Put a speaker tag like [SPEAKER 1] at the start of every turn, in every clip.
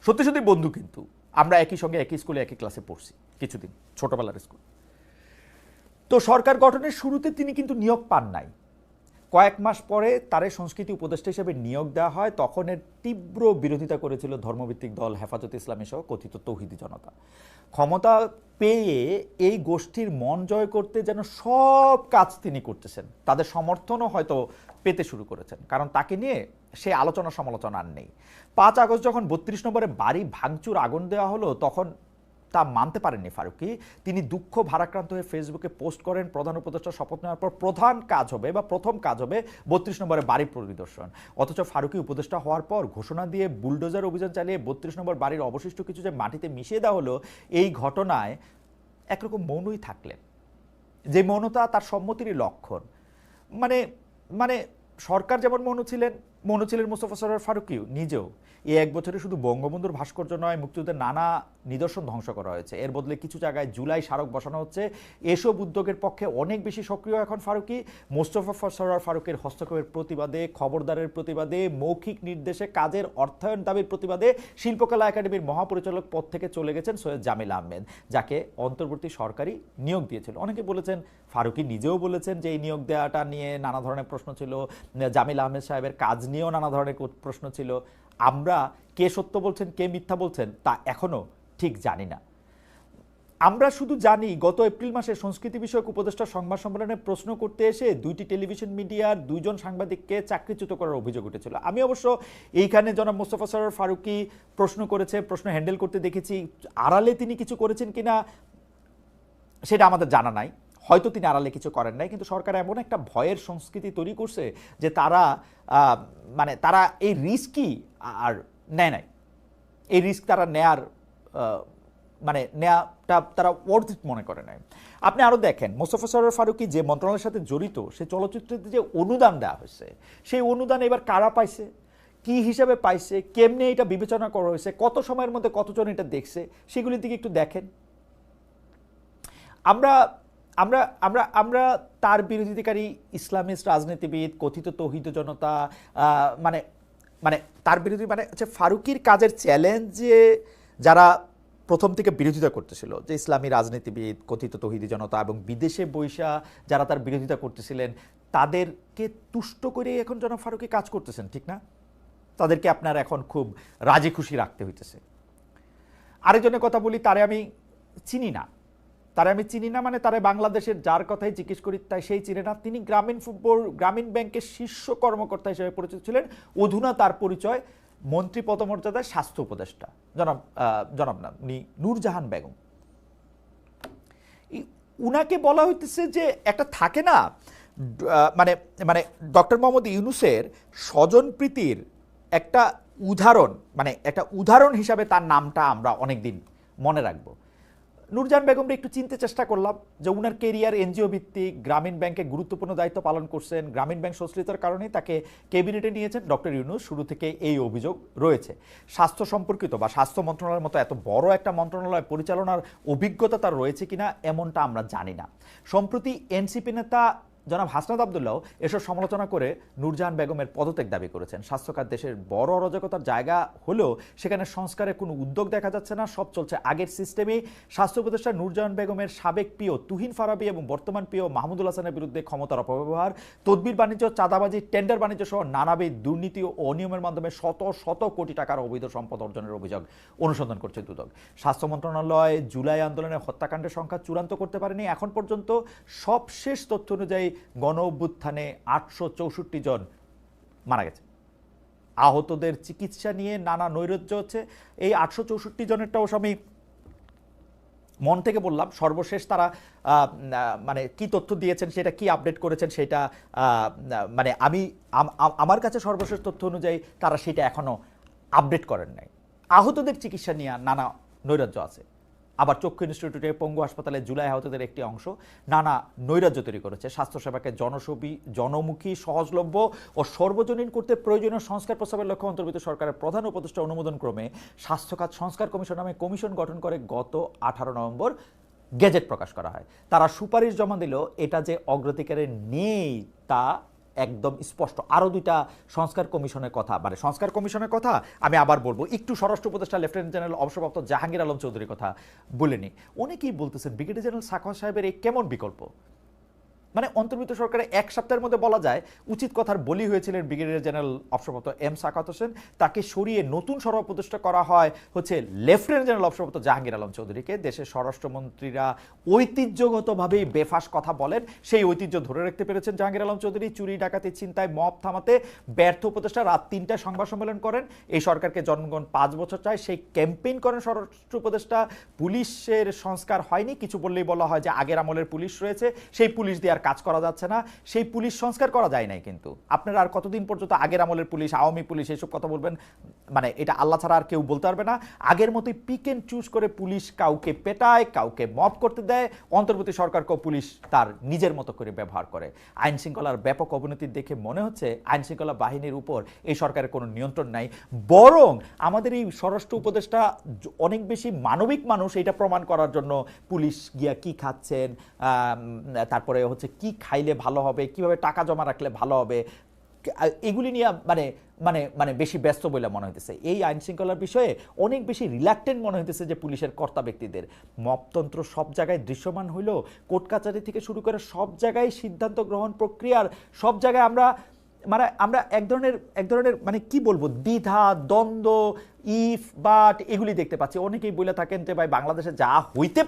[SPEAKER 1] সত্যি সত্যি বন্ধু, কিন্তু আমরা একই সঙ্গে একই স্কুলে একই ক্লাসে পড়ছি কিছুদিন, ছোটবেলার স্কুল। তো সরকার গঠনের শুরুতে তিনি কিন্তু নিয়োগ পান নাই। কয়েক মাস পরে তারে সংস্কৃতি উপদেষ্টা হিসেবে নিয়োগ দেওয়া হয়। তখন এর তীব্র বিরোধিতা করেছিল ধর্মভিত্তিক দল হেফাজতে ইসলামী সহ কথিত তৌহিদি জনতা। ক্ষমতা পেয়ে এই গোষ্ঠীর মন জয় করতে যেন সব কাজ তিনি করতেছেন, তাদের সমর্থনও হয়তো পেতে শুরু করেছেন, কারণ তাকে নিয়ে সে আলোচনা সমালোচনা আর নেই। 5 আগস্ট যখন 32 নম্বরে বাড়ি ভাঙচুর আগুন দেওয়া হলো, তখন তা মানতে পারেননি ফারুকী। তিনি দুঃখ ভারাক্রান্ত হয়ে ফেসবুকে পোস্ট করেন, প্রধান উপদেষ্টা শপথ নেওয়ার পর প্রথম কাজ হবে 32 নম্বরে বাড়ির পরিদর্শন। অথচ ফারুকী উপদেষ্টা হওয়ার পর ঘোষণা দিয়ে বুলডোজার অভিযান চালিয়ে 32 নম্বর বাড়ির অবশিষ্ট কিছু যে মাটিতে মিশিয়ে দেওয়া হলো, এই ঘটনায় একরকম মৌনই থাকলেন, যে মৌনতা তার সম্মতিরই লক্ষণ। মানে মানে সরকার যেমন মৌন ছিলেন মোস্তফা সরোয়ার ফারুকীও নিজেও। এই 1 বছরে শুধু বঙ্গবন্ধুর ভাস্কর্য নয়, মুক্তিযুদ্ধের নানা নিদর্শন ধ্বংস করা হয়েছে। এর বদলে কিছু জায়গায় জুলাই স্মারক বসানো হচ্ছে। এসব উদ্যোগের পক্ষে অনেক বেশি সক্রিয় এখন ফারুকী। মোস্তফা সরোয়ার ফারুকের হস্তক্ষেপের প্রতিবাদে, খবরদারের প্রতিবাদে, মৌখিক নির্দেশে কাজের অর্থায়ন দাবির প্রতিবাদে শিল্পকলা একাডেমির মহাপরিচালক পদ থেকে চলে গেছেন সৈয়দ জামিল আহমেদ, যাকে অন্তর্বর্তী সরকারই নিয়োগ দিয়েছিল। অনেকে বলেছেন, ফারুকী নিজেও বলেছেন যে এই নিয়োগ দেওয়াটা নিয়ে নানা ধরনের প্রশ্ন ছিল, জামিল আহমেদ সাহেবের কাজ নিয়েও নানা ধরনের প্রশ্ন ছিল। আমরা কে সত্য বলছেন কে মিথ্যা বলছেন তা এখনো ঠিক জানি না। আমরা শুধু জানি গত এপ্রিল মাসে সংস্কৃতি বিষয়ক উপদেষ্টা সংবাদ সম্মেলনে প্রশ্ন করতে এসে 2টি টেলিভিশন মিডিয়ার 2 জন সাংবাদিককে চাকরিচ্যুত করার অভিযোগ উঠেছিল। আমি অবশ্য এইখানে জনাব মোস্তফা সরোয়ার ফারুকী প্রশ্ন করেছে, প্রশ্ন হ্যান্ডেল করতে দেখেছি। আড়ালে তিনি কিছু করেছেন কিনা সেটা আমাদের জানা নাই, হয়তো তিনি আড়ালে কিছু করেন নাই। কিন্তু সরকার এমন একটা ভয়ের সংস্কৃতি তৈরি করছে যে তারা এই রিস্কই আর নেয় নাই। এই রিস্ক তারা নেয়াটা তারা ওয়ার্থ ইট মনে করে নাই। আপনি আরও দেখেন, মোস্তফা সরোয়ার ফারুকী যে মন্ত্রণালয়ের সাথে জড়িত, সে চলচ্চিত্রতে যে অনুদান দেওয়া হয়েছে, সেই অনুদান এবার কারা পাইছে, কি হিসাবে পাইছে, কেমনে এটা বিবেচনা করা হয়েছে, কত সময়ের মধ্যে কতজন এটা দেখছে, সেগুলির দিকে একটু দেখেন। আমরা আমরা আমরা আমরা তার বিরোধিতাকারী ইসলামিস্ট রাজনীতিবিদ, কথিত তৌহিদ জনতা, মানে মানে তার বিরোধী হচ্ছে ফারুকীর কাজের চ্যালেঞ্জে যারা প্রথম থেকে বিরোধিতা করতেছিল, যে ইসলামী রাজনীতিবিদ, কথিত তৌহিদি জনতা এবং বিদেশে বৈশা যারা তার বিরোধিতা করতেছিলেন, তাদেরকে তুষ্ট করে এখন জনাব ফারুকী কাজ করতেছেন, ঠিক না? তাদেরকে আপনার এখন খুব রাজি খুশি রাখতে হইতেছে। আরেকজনের কথা বলি, তারে আমি চিনি না মানে তারা বাংলাদেশের যার কথাই জিজ্ঞেস করি তাই সেই চিনে না। তিনি গ্রামীণ ব্যাংকের শীর্ষ কর্মকর্তা হিসেবে পরিচিত ছিলেন। অধুনা তার পরিচয় মন্ত্রী পদমর্যাদায় স্বাস্থ্য উপদেষ্টা, জনাব না, উনি নূরজাহান বেগম। উনাকে বলা হইতেছে যে একটা থাকে না, মানে মানে ডক্টর মোহাম্মদ ইউনূসের স্বজনপ্রীতির একটা উদাহরণ হিসাবে তার নামটা আমরা অনেকদিন মনে রাখবো। নূরজাহান বেগমকে একটু চিনতে চেষ্টা করলাম, যে উনার কেরিয়ার এনজিও ভিত্তিক, গ্রামীণ ব্যাংকে গুরুত্বপূর্ণ দায়িত্ব পালন করছেন। গ্রামীণ ব্যাংক সংশ্লিষ্টতার কারণেই তাকে ক্যাবিনেটে নিয়েছেন ডক্টর ইউনূস। শুরু থেকে এই অভিযোগ রয়েছে। স্বাস্থ্য সম্পর্কিত বা স্বাস্থ্য মন্ত্রণালয়ের মতো এত বড় একটা মন্ত্রণালয় পরিচালনার অভিজ্ঞতা তার রয়েছে কিনা এমনটা আমরা জানি না। সম্প্রতি এনসিপি নেতা জনাব হাসনাত আবদুল্লাহ এসব সমালোচনা করে নূরজাহান বেগমের পদত্যাগ দাবি করেছেন। স্বাস্থ্যখাত দেশের বড় অরাজকতার জায়গা হলেও সেখানে সংস্কারের কোনো উদ্যোগ দেখা যাচ্ছে না, সব চলছে আগের সিস্টেমেই। স্বাস্থ্য উপদেষ্টা নূরজাহান বেগমের সাবেক পিও তুহিন ফারাবি এবং বর্তমান পিও মাহমুদুল হাসানের বিরুদ্ধে ক্ষমতার অপব্যবহার, তদবির বাণিজ্য, চাঁদাবাজি, টেন্ডার বাণিজ্য সহ নানাবিধ দুর্নীতি ও অনিয়মের মাধ্যমে শত শত কোটি টাকার অবৈধ সম্পদ অর্জনের অভিযোগ অনুসন্ধান করছে দুদক। স্বাস্থ্য মন্ত্রণালয় জুলাই আন্দোলনের হত্যাকাণ্ডের সংখ্যা চূড়ান্ত করতে পারেনি এখন পর্যন্ত। সবশেষ তথ্য অনুযায়ী গণ অভ্যুত্থানে 864 জন মারা গেছে। আহতদের চিকিৎসা নিয়ে নানা নৈরাজ্য হচ্ছে। এই 864 জনেরটাও আমি মন থেকে বললাম। সর্বশেষ তারা কি তথ্য দিয়েছেন, সেটা কি আপডেট করেছেন, সেটা আমার কাছে সর্বশেষ তথ্য অনুযায়ী তারা সেটা এখনো আপডেট করেন নাই। আহতদের চিকিৎসা নিয়ে নানা নৈরাজ্য আছে। আবার চক্ষু ইনস্টিটিউটে পঙ্গু হাসপাতালে জুলাই আহতদের একটি অংশ নানা নৈরাজ্য তৈরি করেছে। স্বাস্থ্যসেবাকে জনমুখী, সহজলভ্য ও সর্বজনীন করতে প্রয়োজনীয় সংস্কার প্রস্তাবের লক্ষ্যে অন্তর্ভুক্ত সরকারের প্রধান উপদেষ্টা অনুমোদন ক্রমে স্বাস্থ্য খাত সংস্কার কমিশন নামে কমিশন গঠন করে গত 18 নভেম্বর গেজেট প্রকাশ করা হয়। তারা সুপারিশ জমা দিল, এটা যে অগ্রাধিকারে নেই তা একদম স্পষ্ট। আরও দুইটা সংস্কার কমিশনের কথা, মানে সংস্কার কমিশনের কথা আমি আবার বলবো, একটু স্বরাষ্ট্র উপদেষ্টা লেফটেন্যান্ট জেনারেল অবসরপ্রাপ্ত জাহাঙ্গীর আলম চৌধুরীর কথা বলেনি। অনেকেই বলতেছেন ব্রিগেডিয়ার জেনারেল সাখাওয়াত সাহেবের এই কেমন বিকল্প, মানে অন্তর্বর্তী সরকারের এক সপ্তাহের মধ্যে বলা যায় উচিত কথার বলি হয়েছিলেন ব্রিগেডিয়ার জেনারেল অবসরপ্রাপ্ত এম সাখাওয়াত হোসেন, তাকে সরিয়ে নতুন স্বরাষ্ট্র উপদেষ্টা করা হয় হচ্ছে লেফটেন্যান্ট জেনারেল অবসরপ্রাপ্ত জাহাঙ্গীর আলম চৌধুরীকে। দেশের স্বরাষ্ট্রমন্ত্রীরা ঐতিহ্যগতভাবেই বেফাস কথা বলেন, সেই ঐতিহ্য ধরে রাখতে পেরেছেন জাহাঙ্গীর আলম চৌধুরী। চুরি ডাকাতি ছিনতাই মব থামাতে ব্যর্থ উপদেষ্টা, রাত ৩টায় সংবাদ সম্মেলন করেন, এই সরকারকে জনগণ ৫ বছর চায়, সেই ক্যাম্পেইন করেন স্বরাষ্ট্র উপদেষ্টা। পুলিশের সংস্কার হয়নি, কিছু বললেই বলা হয় যে আগের আমলের পুলিশ রয়েছে, সেই পুলিশ দিয়ে আর কাজ করা যাচ্ছে না, সেই পুলিশ সংস্কার করা যায় নাই। কিন্তু আপনারা আর কতদিন পর্যন্ত আগের আমলের পুলিশ, আওয়ামী পুলিশ এইসব কথা বলবেন? মানে এটা আল্লাহ ছাড়া আর কেউ বলতে পারবে না। আগের মতোই পিক এন্ড চুজ করে পুলিশ কাউকে পেটায়, কাউকে মব করতে দেয়, অন্তর্বর্তী সরকারকেও পুলিশ তার নিজের মতো করে ব্যবহার করে। আইন শৃঙ্খলার ব্যাপক অবনতি দেখে মনে হচ্ছে আইন শৃঙ্খলা বাহিনীর উপর এই সরকারের কোনো নিয়ন্ত্রণ নাই, বরং আমাদের এই স্বরাষ্ট্র উপদেষ্টা অনেক বেশি মানবিক মানুষ, এটা প্রমাণ করার জন্য পুলিশ গিয়া কি খাচ্ছেন, তারপরে হচ্ছে কি খাইলে ভালো হবে, কিভাবে টাকা জমা রাখলে ভালো হবে, এগুলি নিয়ে মানে মানে মানে বেশি ব্যস্ত বলে মনে হইতেছে। এই আইন শৃঙ্খলার বিষয়ে অনেক বেশি রিল্যাক্টেন্ট মনে হইতেছে যে পুলিশের কর্তা ব্যক্তিদের। মপতন্ত্র সব জায়গায় দৃশ্যমান হইল, কোর্ট কাচারি থেকে শুরু করে সব জায়গায় সিদ্ধান্ত গ্রহণ প্রক্রিয়ার সব জায়গায় আমরা এক ধরনের মানে কি বলবো, দ্বিধা, দ্বন্দ্ব, ইফ বাট এগুলি দেখতে পাচ্ছি। অনেকেই বলে থাকেন যে ভাই বাংলাদেশে যা হইতে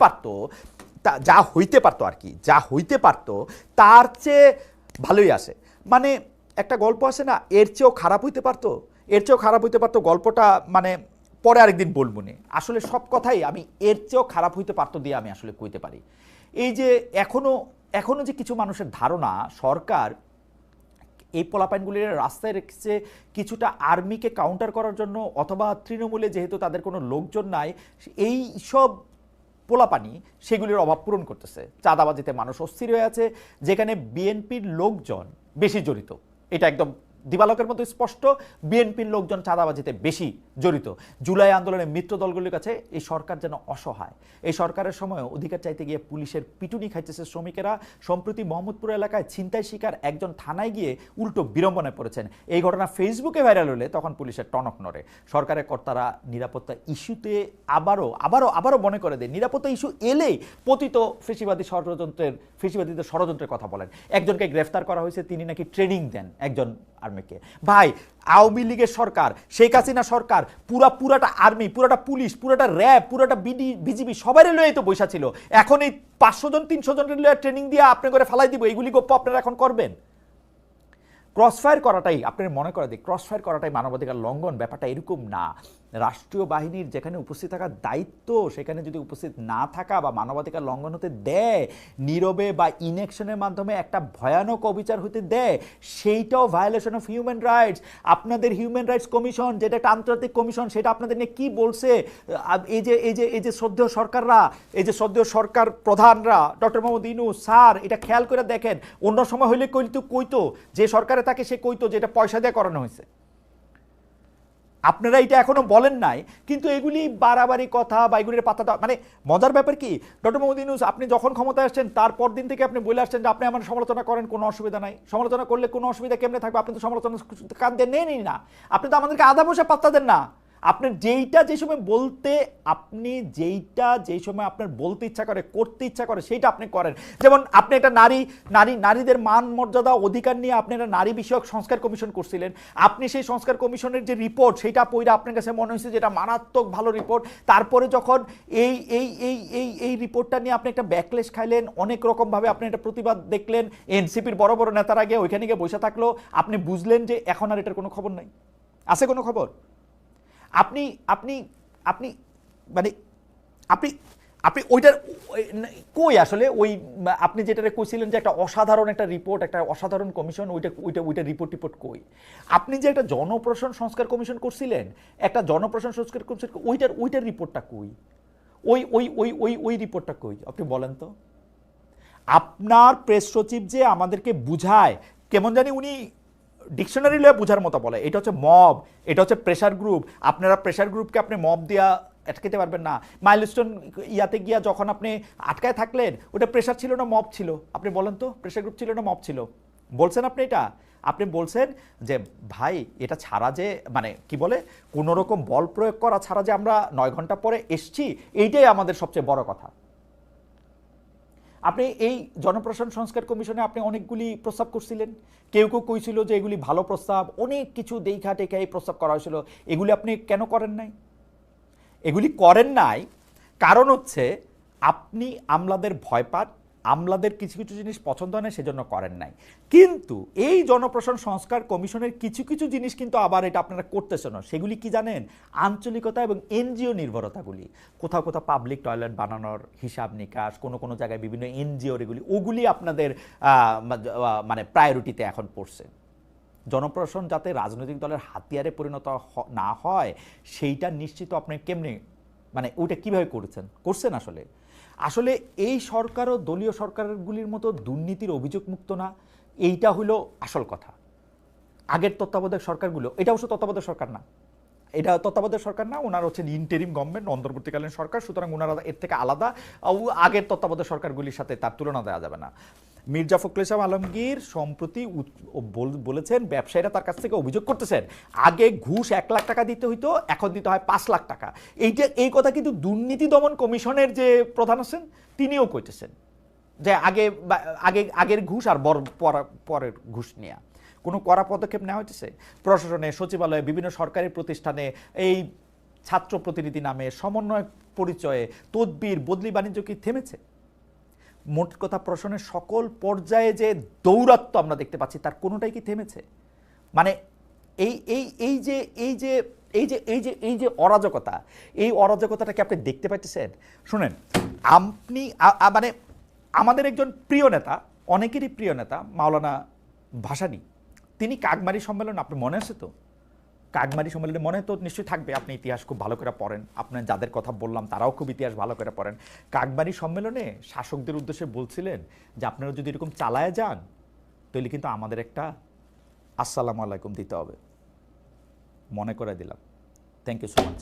[SPEAKER 1] পারতো আর কি, যা হইতে পারতো তার চেয়ে ভালোই আসে। মানে একটা গল্প আছে না, এর চেয়েও খারাপ হইতে পারতো, গল্পটা মানে পরে আরেকদিন বলবো নি। আসলে সব কথাই আমি এর চেয়েও খারাপ হইতে পারতো দিয়ে আমি আসলে কইতে পারি। এই যে এখনো যে কিছু মানুষের ধারণা সরকার এই পোলাপাইনগুলির রাস্তায় রেখেছে কিছুটা আর্মিকে কাউন্টার করার জন্য, অথবা তৃণমূলে যেহেতু তাদের কোনো লোকজন নাই, এই সব পোলাপানি সেগুলির অভাব পূরণ করতেছে। চাঁদাবাজিতে মানুষ অস্থির হয়ে আছে, যেখানে বিএনপির লোকজন বেশি জড়িত, এটা একদম দিবালকের মতো স্পষ্ট। বিএনপির লোকজন চাঁদাবাজিতে বেশি জড়িত। জুলাই আন্দোলনের মিত্র দলগুলির কাছে এই সরকার যেন অসহায়। এই সরকারের সময় অধিকার চাইতে গিয়ে পুলিশের পিটুনি খাইতেছে শ্রমিকেরা। সম্প্রতি মোহাম্মদপুর এলাকায় ছিনতাই শিকার একজন থানায় গিয়ে উল্টো বিড়ম্বনায় পড়েছেন। এই ঘটনা ফেসবুকে ভাইরাল হলে তখন পুলিশের টনক নড়ে। সরকারের কর্তারা নিরাপত্তা ইস্যুতে আবারও মনে করে দেয়, নিরাপত্তা ইস্যু এলেই পতিত ফেসিবাদীদের ষড়যন্ত্রের কথা বলেন। একজনকে গ্রেফতার করা হয়েছে, তিনি নাকি ট্রেনিং দেন একজন আর্মিকে। ভাই, আওয়ামী লীগের সরকার, শেখ হাসিনা সরকার পুরাটা আর্মি, পুরাটা পুলিশ, পুরাটা র্যাব, পুরাটা বিজিবি সবাই লয়ে তো বৈশা ছিল। এখন এই 500 জন 300 জনের লয়ে ট্রেনিং দিয়ে আপনি করে ফেলাই দিব, এইগুলি গপ্প আপনারা এখন করবেন? ক্রসফায়ার করাটাই আপনার মনে করে দিই, ক্রসফায়ার করাটাই মানবাধিকার লঙ্ঘন? ব্যাপারটা এরকম না। রাষ্ট্রীয় বাহিনীর যেখানে উপস্থিত থাকার দায়িত্ব, সেখানে যদি উপস্থিত না থাকা বা মানবাধিকার লঙ্ঘন হতে দেয়, নীরবে বা ইনঅ্যাকশনের মাধ্যমে একটা ভয়ানক অবিচার হতে দেয়, সেইটাও ভায়োলেশন অফ হিউম্যান রাইটস। আপনাদের হিউম্যান রাইটস কমিশন, যেটা একটা আন্তর্জাতিক কমিশন, সেটা আপনাদের নিয়ে কি বলছে? এই যে শ্রদ্ধেয় সরকাররা, এই যে শ্রদ্ধেয় সরকার প্রধানরা, ডক্টর মোহাম্মদ ইউনূস স্যার, এটা খেয়াল করে দেখেন। অন্য সময় হইলে কইতো, যে সরকারে তাকে সে কইতো যে এটা পয়সা দিয়ে করানো হয়েছে। আপনারা এটা এখনো বলেন নাই, কিন্তু এগুলি বাড়াবাড়ি কথা বা এগুলির পাতা দেওয়া। মানে মজার ব্যাপার কি, ডক্টর মোহাম্মদ ইউনূস আপনি যখন ক্ষমতায় আসছেন তারপর দিন থেকে আপনি বলে আসছেন যে আপনি আমার সমালোচনা করেন, কোনো অসুবিধা নাই। সমালোচনা করলে কোনো অসুবিধা কেমনে থাকবে? আপনি তো সমালোচনা কান দিয়ে নেনই না, আপনি তো আমাদেরকে আধা পয়সা পাত্তা দেন না। আপনার যেইটা যে সময় আপনার বলতে ইচ্ছা করে, করতে ইচ্ছা করে, সেইটা আপনি করেন। যেমন আপনি একটা নারীদের মান মর্যাদা অধিকার নিয়ে আপনি একটা নারী বিষয়ক সংস্কার কমিশন করছিলেন। আপনি সেই সংস্কার কমিশনের যে রিপোর্ট, সেইটা পড়ে আপনার কাছে মনে হয়েছে যে এটা মারাত্মক ভালো রিপোর্ট। তারপরে যখন এই রিপোর্টটা নিয়ে আপনি একটা ব্যাকলেশ খাইলেন, অনেক রকমভাবে আপনি একটা প্রতিবাদ দেখলেন, এনসিপির বড় বড় নেতারা গিয়ে ওইখানে গিয়ে বসে থাকলো, আপনি বুঝলেন যে এখন আর এটার কোনো খবর নাই। আছে কোনো খবর? আপনি ওইটার কই আসলে ওই আপনি যেটা কইছিলেন যে একটা অসাধারণ একটা রিপোর্ট, একটা অসাধারণ কমিশন, ওইটা রিপোর্ট কই? আপনি যে একটা জনপ্রশাসন সংস্কার কমিশন করছিলেন, একটা জনপ্রশাসন সংস্কার কমিশন, ওইটার রিপোর্টটা কই? ওই রিপোর্টটা কই আপনি বলেন তো? আপনার প্রেস সচিব যে আমাদেরকে বুঝায়, কেমন জানি উনি ডিকশনারি লয়ে বোঝার মতো বলে, এটা হচ্ছে মব, এটা হচ্ছে প্রেশার গ্রুপ। আপনারা প্রেশার গ্রুপকে আপনি মব দিয়া আটকাতে পারবেন না। মাইলস্টোন ইয়াতে গিয়া যখন আপনি আটকায় থাকলেন, ওটা প্রেশার ছিল না মব ছিল? আপনি বলেন তো, প্রেশার গ্রুপ ছিল না মব ছিল? বলছেন আপনি এটা? আপনি বলছেন যে ভাই এটা ছাড়া যে মানে কি বলে কোনো রকম বল প্রয়োগ করা ছাড়া যে আমরা 9 ঘন্টা পরে এসছি, এইটাই আমাদের সবচেয়ে বড় কথা। আপনি এই জনপ্রশাসন সংস্কার কমিশনে আপনি অনেকগুলি প্রস্তাব করছিলেন, কেউ কেউ কইছিল যে এগুলি ভালো প্রস্তাব, অনেক কিছু দেখা টেকা এই প্রস্তাব করা হয়েছিল, এগুলি আপনি কেন করেন নাই? এগুলি করেন নাই কারণ হচ্ছে আপনি আমলাদের ভয় পান, আমলাদের কিছু কিছু জিনিস পছন্দ হয় না, সেজন্য করেন নাই। কিন্তু এই জনপ্রশাসন সংস্কার কমিশনের কিছু কিছু জিনিস কিন্তু আবার এটা আপনারা করতেছেন না। সেগুলি কি জানেন? আঞ্চলিকতা এবং এনজিও নির্ভরতাগুলি। কোথাও কোথাও পাবলিক টয়লেট বানানোর হিসাব নিকাশ, কোনো কোনো জায়গায় বিভিন্ন এনজিওর এগুলি, ওগুলি আপনাদের মানে প্রায়োরিটিতে এখন পড়ছে। জনপ্রশাসন যাতে রাজনৈতিক দলের হাতিয়ারে পরিণত না হয় সেইটা নিশ্চিত আপনি কেমনে মানে ওইটা কীভাবে করছেন আসলে আসলে এই সরকারও দলীয় সরকারগুলির মতো দুর্নীতির অভিযোগ মুক্ত না, এইটা হলো আসল কথা। আগের তত্ত্বাবধায়ক সরকারগুলো, এটা অবশ্য তত্ত্বাবধায়ক সরকার না, এটা তত্ত্বাবধায়ক সরকার না, ওনারা হচ্ছেন ইন্টেরিম গভর্নমেন্ট, অন্তর্বর্তীকালীন সরকার, সুতরাং ওনারা এর থেকে আলাদা, আগের তত্ত্বাবধায়ক সরকারগুলির সাথে তার তুলনা দেওয়া যাবে না। মির্জা ফখরুল ইসলাম আলমগীর সম্প্রতি বলেছেন ব্যবসায়ীরা তার কাছ থেকে অভিযোগ করতেছেন আগে ঘুষ 1 লাখ টাকা দিতে হইতো, এখন দিতে হয় 5 লাখ টাকা। এই কথা কিন্তু দুর্নীতি দমন কমিশনের যে প্রধান আছেন তিনিও কইতেছেন যে আগের ঘুষ আর পরের ঘুষ নেওয়া কোনো কড়া পদক্ষেপ নেওয়া হইতেছে। প্রশাসনে, সচিবালয়ে, বিভিন্ন সরকারি প্রতিষ্ঠানে এই ছাত্র প্রতিনিধি নামে সমন্বয় পরিচয়ে তদবির বদলি বাণিজ্য কি থেমেছে? মোট কথা প্রশাসনের সকল পর্যায়ে যে দৌরাত্ম্য আমরা দেখতে পাচ্ছি তার কোনোটাই কি থেমেছে? মানে এই যে অরাজকতা, এই অরাজকতাটাকে আপনি দেখতে পাচ্ছেন। শুনেন, আপনি মানে আমাদের একজন প্রিয় নেতা, অনেকেরই প্রিয় নেতা মাওলানা ভাসানী, তিনি কাকমারি সম্মেলন, আপনি মনে আছে তো? কাকমারি সম্মেলনে মনে তো নিশ্চয়ই থাকবে, আপনি ইতিহাস খুব ভালো করে পড়েন, আপনার যাদের কথা বললাম তারাও খুব ইতিহাস ভালো করে পড়েন। কাকমারি সম্মেলনে শাসকদের উদ্দেশ্যে বলছিলেন যে আপনারা যদি এরকম চালায় যান তাহলে কিন্তু আমাদের একটা আসসালামু আলাইকুম দিতে হবে। মনে করে দিলাম। Thank you so much.